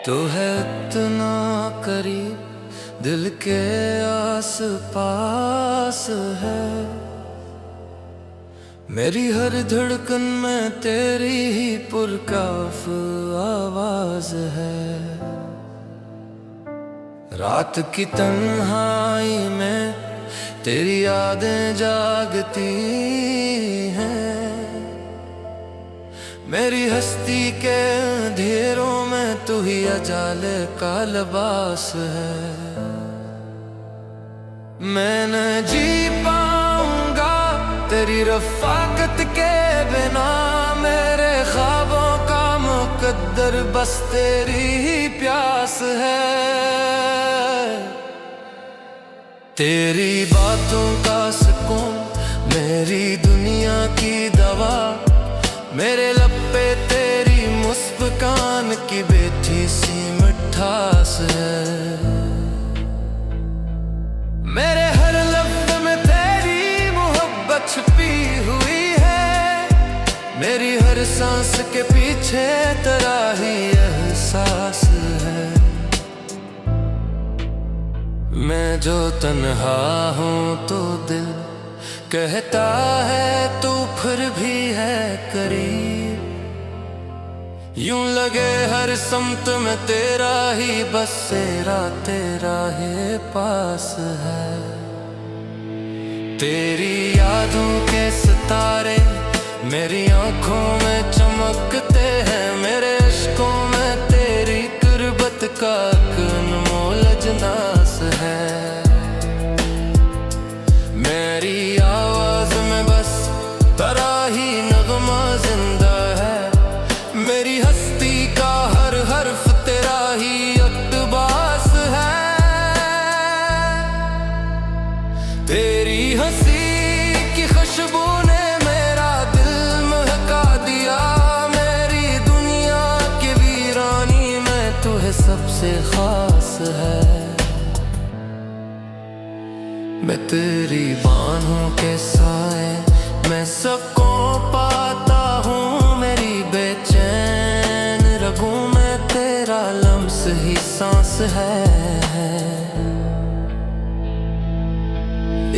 तो है इतना करीब, दिल के आस पास है। मेरी हर धड़कन में तेरी ही पुरकाफ आवाज है। रात की तन्हाई में तेरी यादें जागती हैं। मेरी हस्ती के अंधेरों में तू ही अजाले का लिबास है। मैं न जी पाऊंगा तेरी रफ़ाकत के बिना। मेरे ख्वाबों का मुकद्दर बस तेरी ही प्यास है। तेरी बातों का सुकून मेरी दुनिया की दवा। मेरे लब पे तेरी मुस्कान की बेटी सी मिठास है। मेरे हर लफ्ज़ में तेरी मोहब्बत छुपी हुई है। मेरी हर सांस के पीछे तेरा ही एहसास है। मैं जो तन्हा हूँ तो दिल कहता है तू फिर भी है करीब। यूं लगे हर समत में तेरा ही बसेरा, तेरा ही पास है। तेरी यादों के सितारे मेरी आंखों में चमकते हैं। मेरे इश्कों में तेरी कुर्बत का अनमोल अजनास है। मेरी आवाज में बस तेरा ही नगमा जिंदा है। मेरी हस्ती का हर हर्फ तेरा ही इक़्तिबास है। तेरी हंसी की खुशबू ने मेरा दिल महका दिया। मेरी दुनिया की वीरानी में तू है सबसे खास है। मैं तेरी बाहों के साए मैं सबको पाता हूँ। मेरी बेचैन रगों में तेरा लम्स ही सांस है।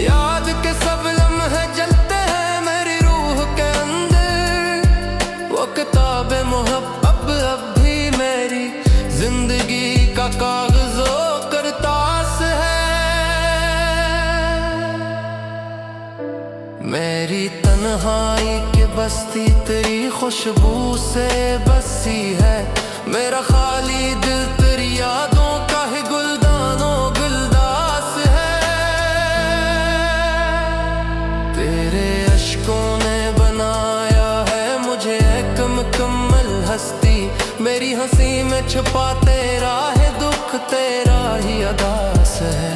याद के सब लम्हे जलते हैं मेरी रूह के अंदर। वो किताब मोहब्बत अब भी मेरी जिंदगी का कागज़ो करतास है। मेरी तन्हाई की बस्ती तेरी खुशबू से बसी है। मेरा खाली दिल तेरी यादों का ही गुलदानों गुलदास है। तेरे अश्कों ने बनाया है मुझे एक मुकम्मल हस्ती। मेरी हंसी में छुपा तेरा है दुख, तेरा ही अदास है।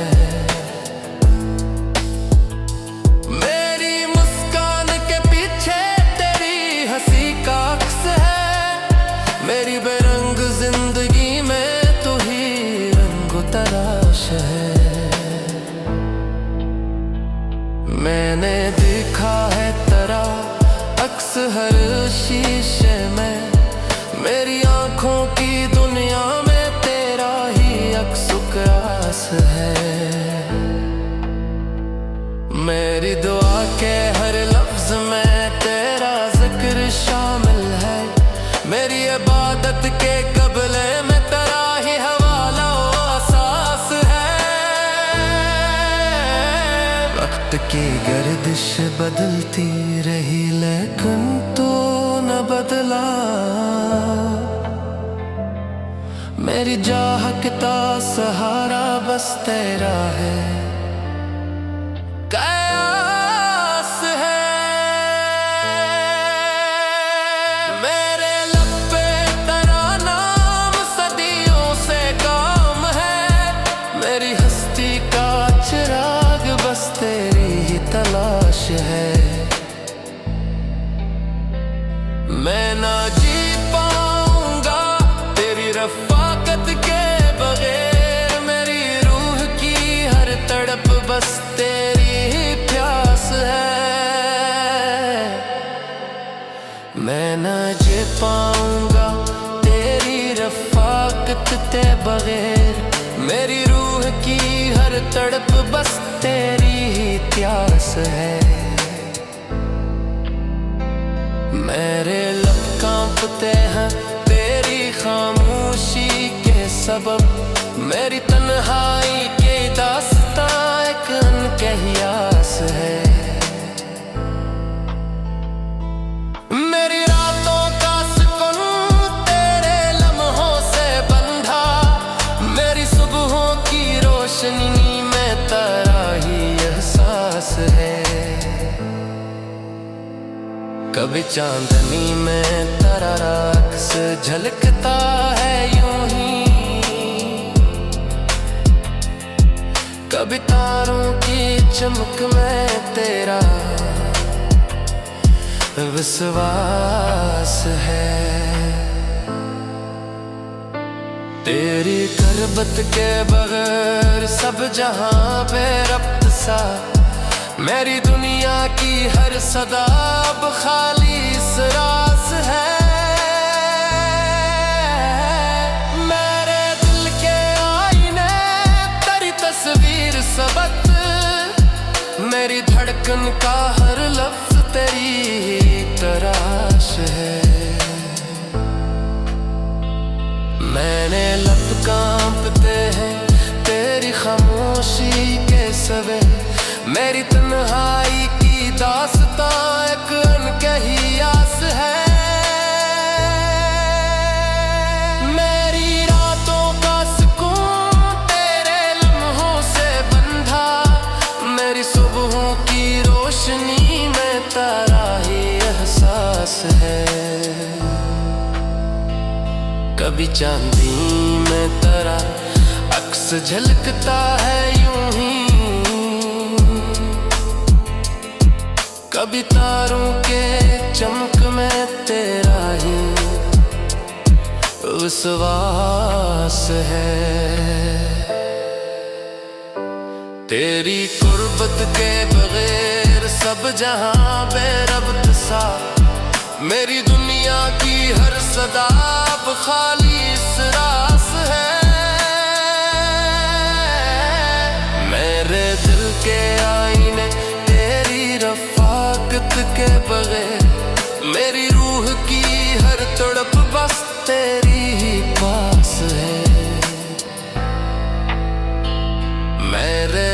मेरी बेरंग जिंदगी में तू ही रंगो तराश है। मैंने देखा है तेरा अक्स हर शीशे में। मेरी आंखों की दुनिया में तेरा ही अक्स है। मेरी दुआ के हर लफ्ज में तेरा जिक्र शामिल है। मेरी इबादत के क़िबले में तेरा ही हवाला एहसास है। वक्त की गर्दिश बदलती रही लेकिन तू न बदला। मेरी जाहकता सहारा बस तेरा है। मेरी हस्ती का चिराग बस तेरी ही तलाश है। मैं ना जी पाऊंगा तेरी रफ़ाकत के बगैर। मेरी रूह की हर तड़प बस तेरी ही प्यास है। मैं ना जी पाऊंगा तेरी रफ़ाकत कांपते बगैर, मेरी रूह की हर तड़प बस तेरी ही प्यास है। मेरे लब कांपते हैं तेरी खामोशी के सबब, मेरी तन्हाई की दास्तां एक अनकही आस है। मेरी रातों का सुकून तेरे लम्हों से बंधा, मेरी सुबहों की रोशनी में तेरा ही एहसास है। कभी चांदनी में तेरा रक्स झलकता है यूं ही, कभी तारों की चमक में तेरा विश्वास है। तेरी करबत के बगैर सब जहां बेरब्त सा, मेरी दुनिया की हर सदा अब खाली इस रास है। मेरे दिल के आईने तेरी तस्वीर सबक, मेरी धड़कन का हर लफ्ज तेरी ही तराश है। मैंने लब कांपते हैं तेरी खामोशी के सवे, मेरी तन्हाई की दास्तां एक अनकही आस है। मेरी रातों का सुकून तेरे लम्हों से बंधा, मेरी सुबहों की रोशनी में तेरा ही एहसास है। कभी चांदी में तेरा अक्स झलकता है यूं ही, कभी तारों के चमक में तेरा ही विश्वास है। तेरी कुर्बत के बगैर सब जहां बेरब्त सा, मेरी दुनिया की हर सदा अब खाली इस रास है। मेरे दिल के आईने तेरी रफ़ाकत के बगैर, मेरी रूह की हर तड़प बस तेरी ही पास है। मेरे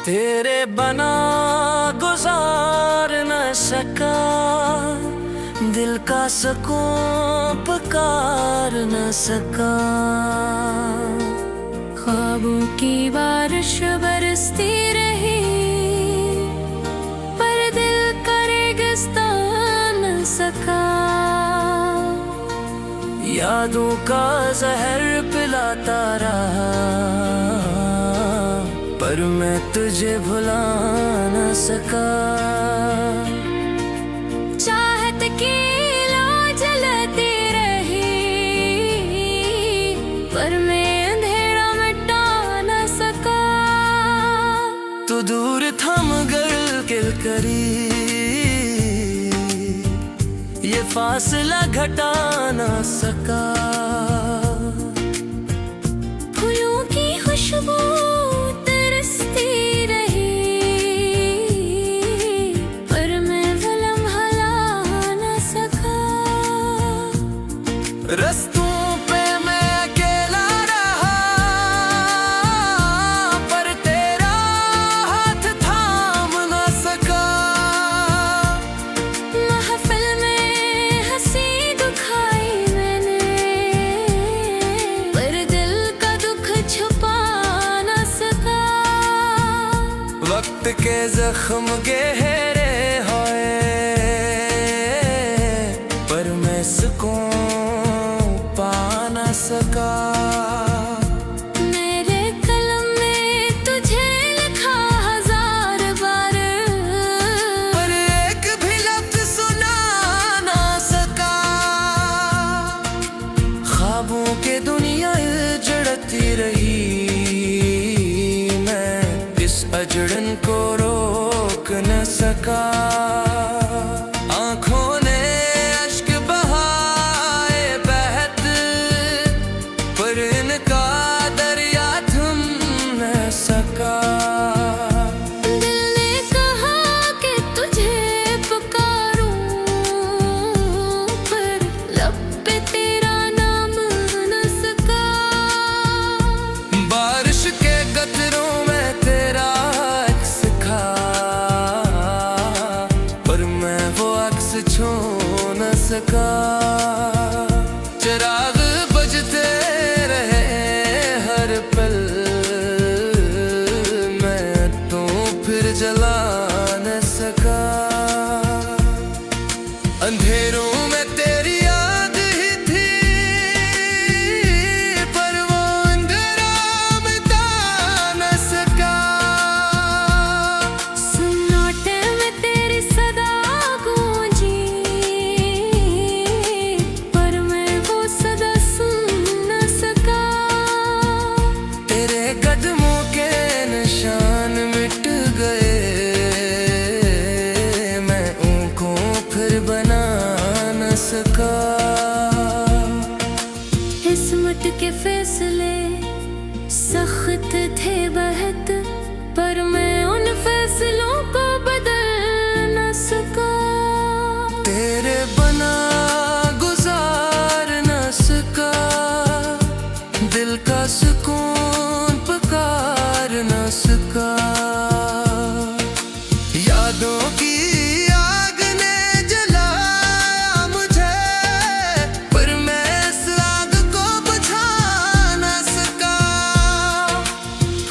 तेरे बना गुजार न सका, दिल का सुकून पुकार न सका। ख्वाबों की बारिश बरसती रही, पर दिल का रेगिस्तान न सका। यादों का जहर पिलाता रहा, पर मैं तुझे भुला न सका। चाहत की लौ जलती रही, पर मैं अंधेरा मिटा न सका। तू दूर था मगर किल करी, ये फासला घटा न सका। फूलों की खुशबू तरसती रही, पर मैं वो लम्हा ला न सका। रस्तों पे मैं अकेला रहा, पर तेरा हाथ थाम न सका। महफिल में हंसी दुखाई मैंने, पर दिल का दुख छुपा न सका। वक्त के जख्म गहरे होए, पर मैं सुकून पा न सका। मेरे कलम में तुझे लिखा हजार बार, पर एक भी लफ्ज सुना ना सका। ख्वाबों के दुनिया जड़ती रही, मैं इस अजड़न को रोक न सका। आँखों ने अश्क सका। चिराग बजते रहे हर पल, मैं तो फिर जला न सका। अंधेरों में तेरी याद ही थी, पर वो अंधेरा मिटा न सका। सन्नाटे में तेरी सदा गूंजी, पर मैं वो सदा सुन न सका। तेरे कदमों के निशान मिट गए, मैं उनको फिर बना न सका। किस्मत के फैसले सख्त थे बहुत, पर मैं उन फैसलों को बदल न सका। तेरे बना गुजार न सका, दिल का सुकून पुकार न सका। यादों की आग ने जलाया मुझे, पर मैं इस आग को बुझा न सका।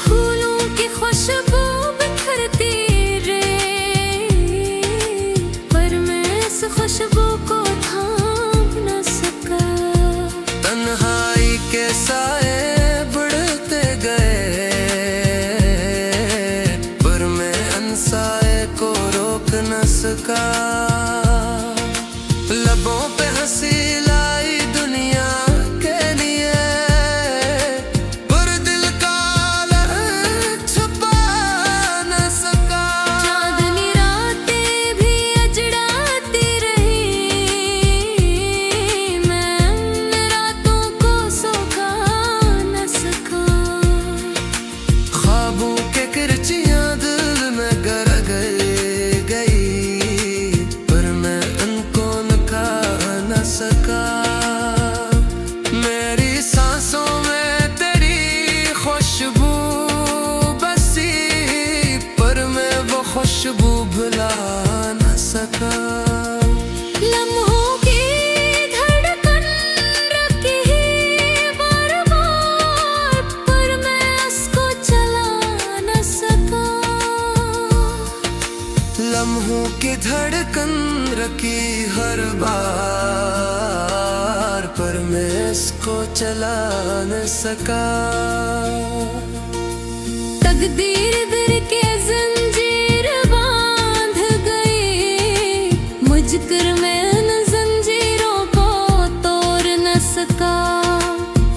फूलों की खुशबू बिखरती रही, पर मैं इस खुशबू को थाम न सका। तन्हाई के साए बढ़ते गए, पर मैं अनसाए को रोक न सका। लबों पे हंसी लाई दुनिया के लिए, पर दिल का अलग छुपा न सका। चांदनी रातें भी अजड़ाती रही, मैं उन रातों को सुखा न सका। ख्वाबों के किरचियां दिल में गर गई, पर मैं उनको निखा न सका। मेरी सांसों में तेरी खुशबू बसी, पर मैं वो खुशबू भुला न सका। लम्हों की धड़कन रखी बार-बार, पर मैं उसको चला न सका। लम्हों की धड़कन रखी हर बार, पर मैं इसको चला न सका। तकदीर दिल के जंजीर बांध गई, मुझकर मैं उन जंजीरों को तोड़ न सका।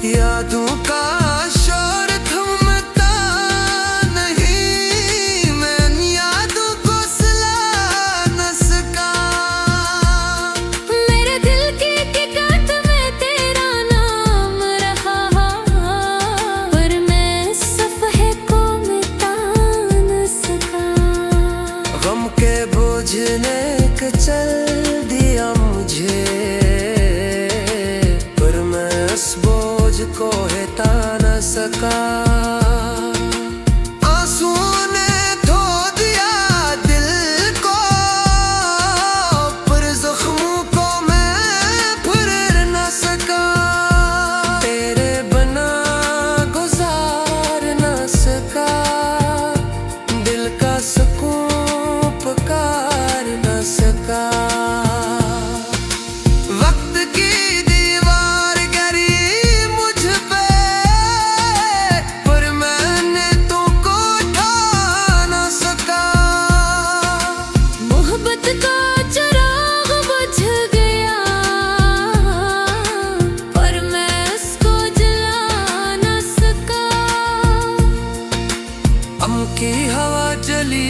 यादों का शोर थमता नहीं, मैं इन यादों को सुला न सका। मेरे दिल की टिकट में तेरा नाम रहा, पर मैं इस सफ़हे को मिटा न सका। गम के बोझ ने कुचल दिया मुझे, पर मैं उस बोझ को हिटा न सका। आंसुओं ने धो दिया दिल को, पर जख्मों को मैं फिर न सका। तेरे बना गुजार न सका, दिल का सुकून पुकार न सका। वक्त की दीवार गिरी मुझ पे, पर मैंने तुमको उठा न सका। मोहब्बत का चिराग बुझ गया, पर मैं उसको जला न सका। गम की हवा जली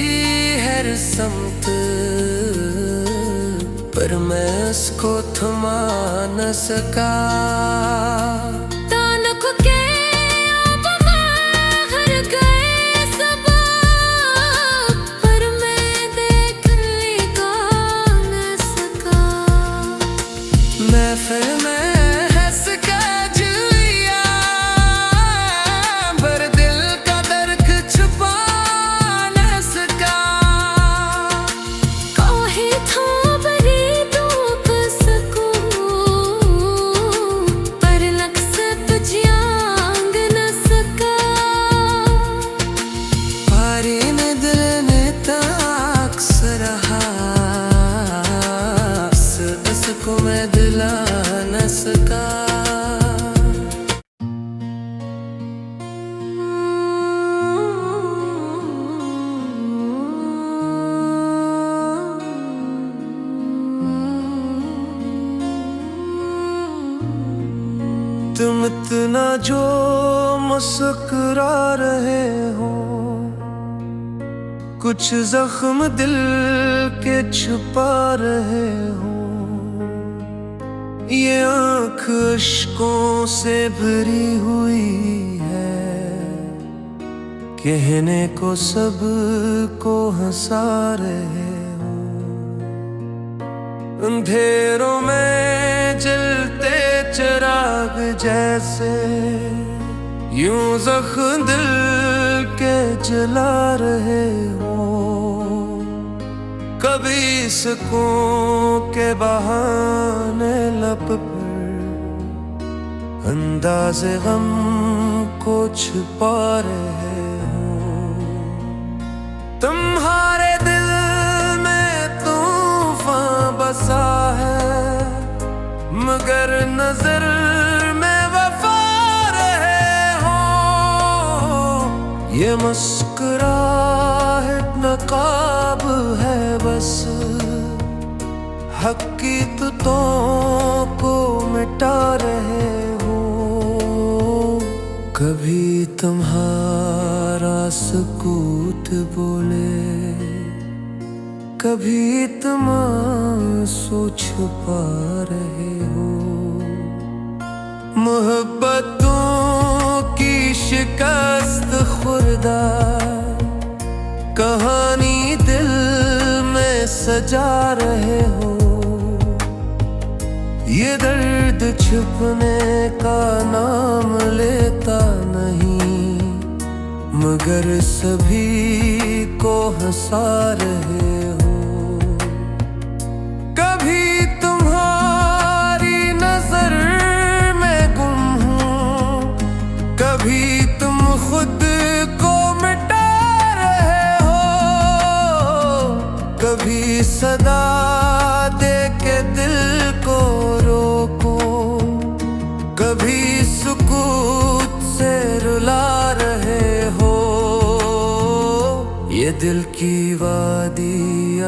है समत, पर मैं उसको थमा न सका। तानुक के अब बाहर गए सब, पर मैं देखने का न सका। महफिल में हंस के जिया, पर दिल का दर्द छुपा न सका। कोई था बड़ी दुख सकूं, कितना जो मुस्कुरा रहे हो, कुछ जख्म दिल के छुपा रहे हो। ये आँख अश्कों से भरी हुई है, कहने को सब को हंसा रहे हो। अंधेरों में जलते चिराग जैसे यूं जख्म दिल के जला रहे हो। कभी सुकून के बहाने लब पर अंदाज़े गम को छुपा रहे हो। तुम्हारे दिल में तूफान बसा है, मगर नजर में वफा रहे हो। ये मुस्कुराहट नकाब है बस, हकीकतों को मिटा रहे हो। कभी तुम्हारा सुकूत बोले, कभी तुम आंसू छुपा रहे हो। मोहब्बतों की शिकस्त खुर्दा कहानी दिल में सजा रहे हो। ये दर्द छुपने का नाम लेता नहीं, मगर सभी को हंसा रहे हो। कभी तुम्हारी नजर में गुम हूँ, कभी तुम खुद को मिटा रहे हो। कभी सदा दे के दिल को रोको, कभी सुकूत से रुला रहे हो। ये दिल की वादी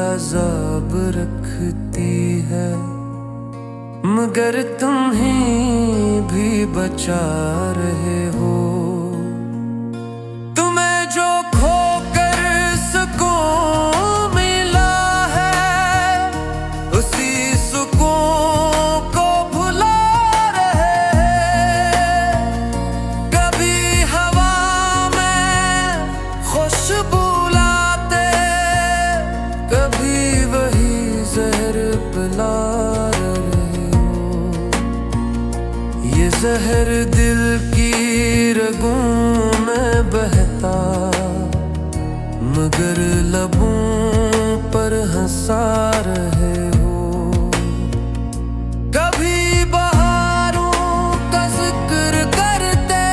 अज़ाब रखती है, मगर तुम्हें भी बचा रहे हो। तुम्हें जो खोकर सुकून मिला है, उसी सुकून को भुला रहे हैं। कभी हवा में खुशबू लाते, कभी वही जहर पिला रहे हो। ये जहर दिल की रगों में बहता, मगर लबों पर हंसा रहे हो। कभी बहारों का जिक्र करते,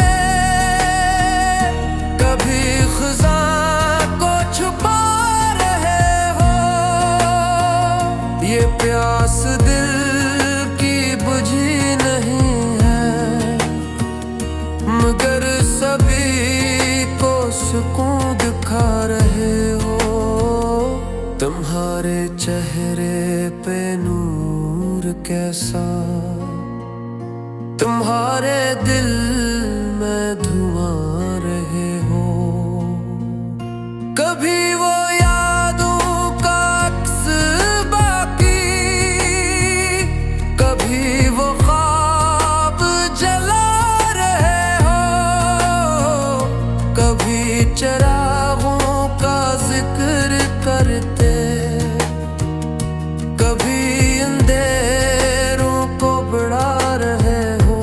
कभी ख़ुज़ां को छुपा रहे हो। ये प्यास दिल की बुझी नहीं है, मगर सभी को सुकून दिखा रहे हो। तुम्हारे चेहरे पे नूर कैसा, तुम्हारे दिल में धुआं रहे हो। कभी वो यादों का अक्स बाकी, कभी वो ख्वाब जला रहे हो। कभी चिरागों का जिक्र करते, कभी अंधेरों को बढ़ा रहे हो।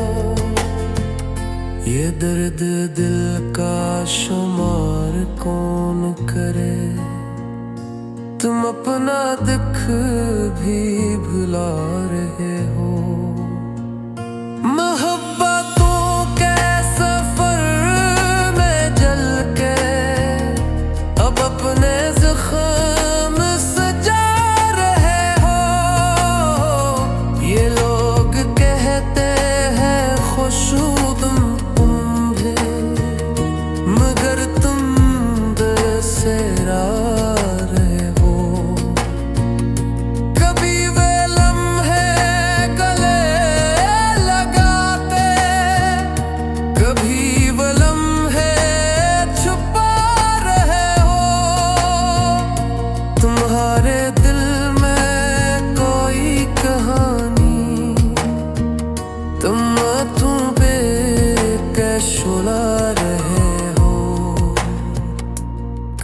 ये दर्द दिल का शुमार कौन करे, तुम अपना दुख भी भुला रहे हो। मोहब्बतों के सफर में जल के अब अपने ज़ख्म सजा रहे हो। ये लोग कहते हैं खुशूदम तुम्हें, मगर तुम दसेरा रहे हो। कभी वे लम्हे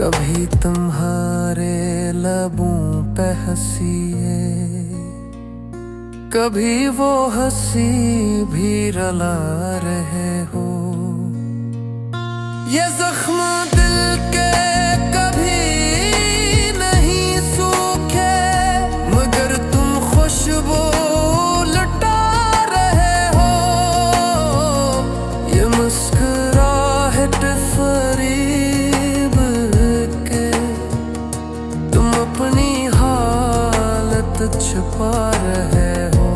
कभी तुम्हारे लबों पे हंसी है, कभी वो हंसी भी रुला रहे हो। ये जख्म दिल के कभी नहीं सूखे, मगर तुम खुशबू लुटा रहे हो। ये मुस्कुराहट फरीब के तुम अपनी हालत छुपा रहे हो।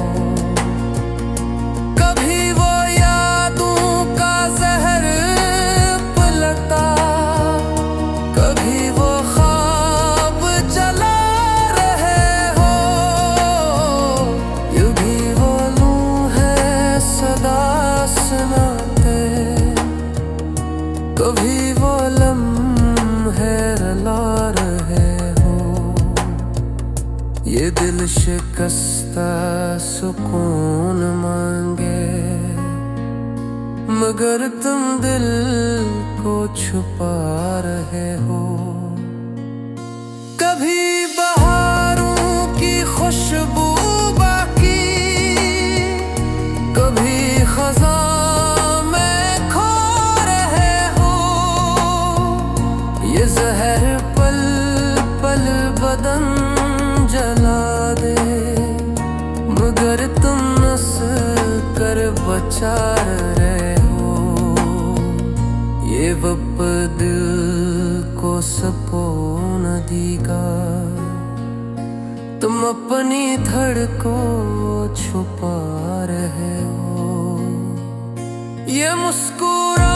कभी वो लम्हे रुला रहे हो। ये दिल शिकस्ता सुकून मांगे, मगर तुम दिल को छुपा रहे हो। कभी बहारों की खुशबू बाकी, कभी खज़ां जहर पल पल बदन जला दे, मगर तुम नस कर बचा रहे हो। ये वक्त दिल को सपो नदी का, तुम अपनी धड़ को छुपा रहे हो। ये मुस्कुरा